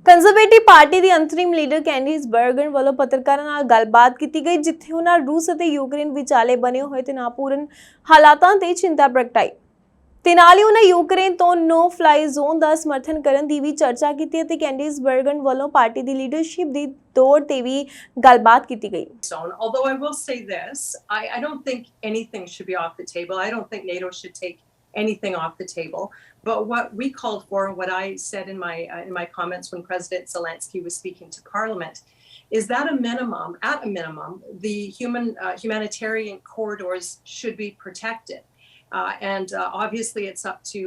Conservative party ਦੀ ਅੰਤਰਿਮ leader candies ਬਰਗਨ ਵੱਲੋਂ ਪੱਤਰਕਾਰਾਂ ਨਾਲ ਗੱਲਬਾਤ ਕੀਤੀ ਗਈ, ਜਿੱਥੇ ਉਹਨਾਂ ਰੂਸ ਅਤੇ ਯੂਕਰੇਨ ਵਿਚਾਲੇ ਬਣੇ ਹੋਏ ਤਣਾਅਪੂਰਨ ਹਾਲਾਤਾਂ ਤੇ ਚਿੰਤਾ ਪ੍ਰਗਟਾਈ ਤੇ ਨਾਲ ਹੀ ਉਹਨਾਂ ਯੂਕਰੇਨ ਤੋਂ ਨੋ ਫਲਾਈ ਜ਼ੋਨ ਦਾ ਸਮਰਥਨ ਕਰਨ ਦੀ ਵੀ ਚਰਚਾ ਕੀਤੀ ਅਤੇ ਕੈਂਡੀਜ਼ ਬਰਗਨ ਵੱਲੋਂ ਪਾਰਟੀ ਦੀ ਲੀਡਰਸ਼ਿਪ ਦੀ ਦੌੜ ਤੇ ਵੀ ਗੱਲਬਾਤ ਕੀਤੀ ਗਈ। Although I will say this, I don't think anything should be off the table. I don't think NATO should take anything off the table. But what we called for, and what I said in my comments when President Zelensky was speaking to Parliament, is that at a minimum, the humanitarian corridors should be protected. And obviously it's up to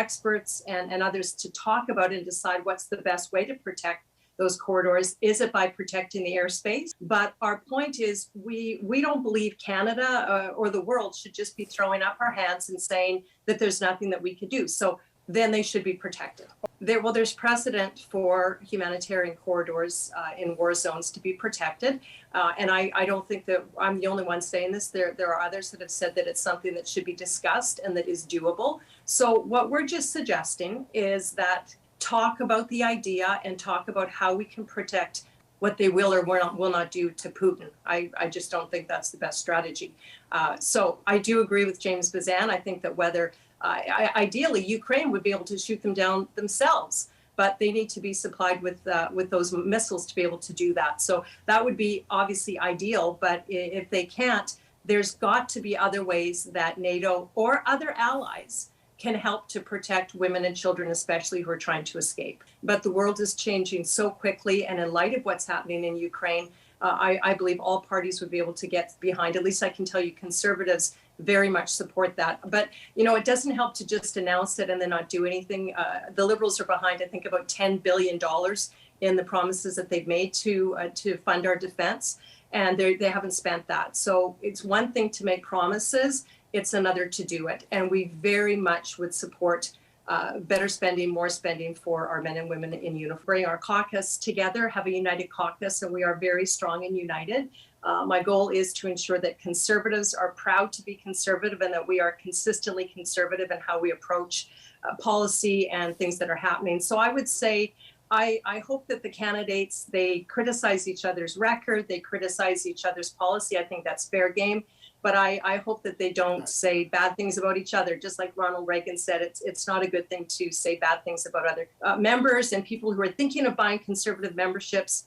experts and others to talk about and decide what's the best way to protect those corridors. Is it by protecting the airspace? But our point is we don't believe Canada or the world should just be throwing up our hands and saying that there's nothing that we could do. So then they should be protected. There's precedent for humanitarian corridors in war zones to be protected. And I don't think that I'm the only one saying this. There are others that have said that it's something that should be discussed and that is doable. So what we're just suggesting is that talk about the idea and talk about how we can protect what they will or will not do to Putin. I just don't think that's the best strategy. So I do agree with James Bazan. I think that whether ideally Ukraine would be able to shoot them down themselves, but they need to be supplied with those missiles to be able to do that. So that would be obviously ideal, but if they can't, there's got to be other ways that NATO or other allies can help to protect women and children, especially who are trying to escape. But the world is changing so quickly, and in light of what's happening in Ukraine, I believe all parties would be able to get behind. At least I can tell you Conservatives very much support that. But, it doesn't help to just announce it and then not do anything. The Liberals are behind, I think, about $10 billion in the promises that they've made to fund our defense, and they haven't spent that. So it's one thing to make promises, it's another to do it. And we very much would support better spending, more spending for our men and women in uniform. Bring our caucus together, have a united caucus, and we are very strong and united. My goal is to ensure that Conservatives are proud to be conservative and that we are consistently conservative in how we approach policy and things that are happening. So I would say I hope that the candidates, they criticize each other's record, they criticize each other's policy. I think that's fair game. But I hope that they don't say bad things about each other. Just like Ronald Reagan said, it's not a good thing to say bad things about other members, and people who are thinking of buying Conservative memberships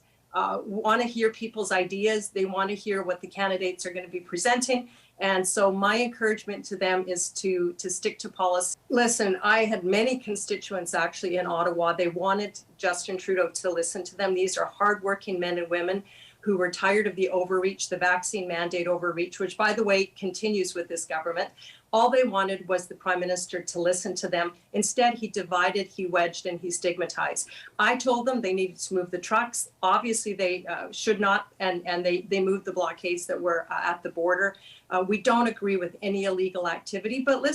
want to hear people's ideas. They want to hear what the candidates are going to be presenting. And so my encouragement to them is to stick to policy. Listen, I had many constituents actually in Ottawa. They wanted Justin Trudeau to listen to them. These are hardworking men and women who were tired of the overreach, the vaccine mandate overreach, which, by the way, continues with this government. All they wanted was the Prime Minister to listen to them. Instead, he divided, he wedged, and he stigmatized. I told them they needed to move the trucks. Obviously, they should not, and they moved the blockades that were at the border. We don't agree with any illegal activity, but listen,